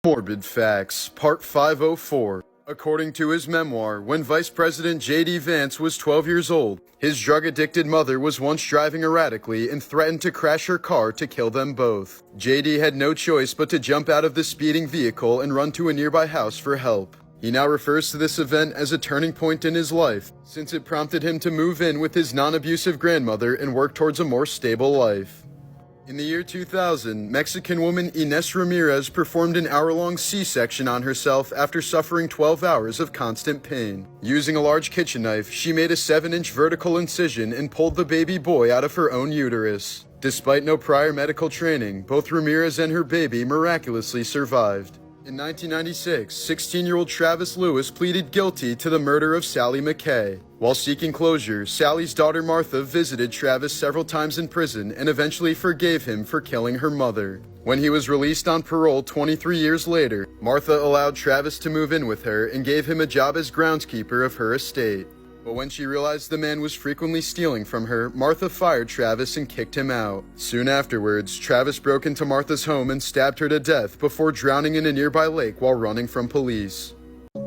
Morbid Facts, Part 504. According to his memoir, when Vice President J.D. Vance was 12 years old, his drug-addicted mother was once driving erratically and threatened to crash her car to kill them both. J.D. had no choice but to jump out of the speeding vehicle and run to a nearby house for help. He now refers to this event as a turning point in his life, since it prompted him to move in with his non-abusive grandmother and work towards a more stable life. In the year 2000, Mexican woman Ines Ramirez performed an hour-long C-section on herself after suffering 12 hours of constant pain. Using a large kitchen knife, she made a 7-inch vertical incision and pulled the baby boy out of her own uterus. Despite no prior medical training, both Ramirez and her baby miraculously survived. In 1996, 16-year-old Travis Lewis pleaded guilty to the murder of Sally McKay. While seeking closure, Sally's daughter Martha visited Travis several times in prison and eventually forgave him for killing her mother. When he was released on parole 23 years later, Martha allowed Travis to move in with her and gave him a job as groundskeeper of her estate. But when she realized the man was frequently stealing from her, Martha fired Travis and kicked him out. Soon afterwards, Travis broke into Martha's home and stabbed her to death before drowning in a nearby lake while running from police.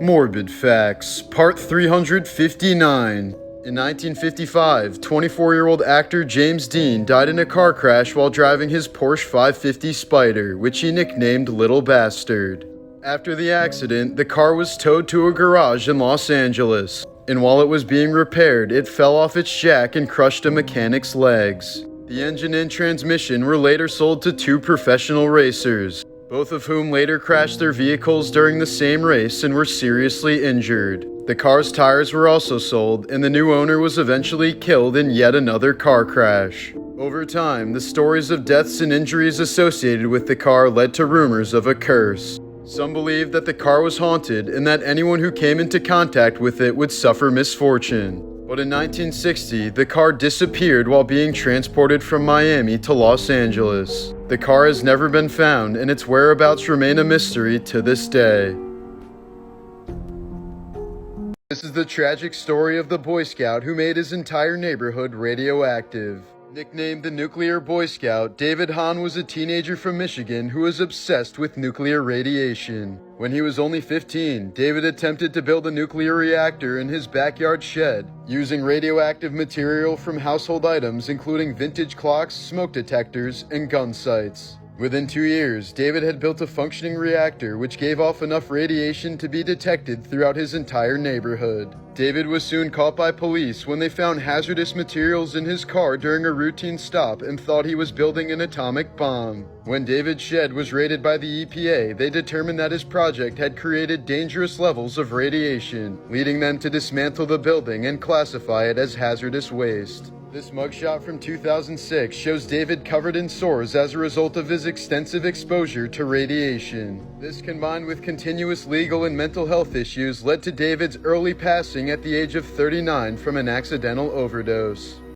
Morbid Facts, Part 359. In 1955, 24-year-old actor James Dean died in a car crash while driving his Porsche 550 Spider, which he nicknamed Little Bastard. After the accident, the car was towed to a garage in Los Angeles, and while it was being repaired, it fell off its jack and crushed a mechanic's legs. The engine and transmission were later sold to 2 professional racers, both of whom later crashed their vehicles during the same race and were seriously injured. The car's tires were also sold, and the new owner was eventually killed in yet another car crash. Over time, the stories of deaths and injuries associated with the car led to rumors of a curse. Some believed that the car was haunted and that anyone who came into contact with it would suffer misfortune. But in 1960, the car disappeared while being transported from Miami to Los Angeles. The car has never been found, and its whereabouts remain a mystery to this day. This is the tragic story of the Boy Scout who made his entire neighborhood radioactive. Nicknamed the Nuclear Boy Scout, David Hahn was a teenager from Michigan who was obsessed with nuclear radiation. When he was only 15, David attempted to build a nuclear reactor in his backyard shed, using radioactive material from household items including vintage clocks, smoke detectors, and gun sights. Within 2 years, David had built a functioning reactor which gave off enough radiation to be detected throughout his entire neighborhood. David was soon caught by police when they found hazardous materials in his car during a routine stop and thought he was building an atomic bomb. When David's shed was raided by the EPA, they determined that his project had created dangerous levels of radiation, leading them to dismantle the building and classify it as hazardous waste. This mugshot from 2006 shows David covered in sores as a result of his extensive exposure to radiation. This, combined with continuous legal and mental health issues, led to David's early passing at the age of 39 from an accidental overdose.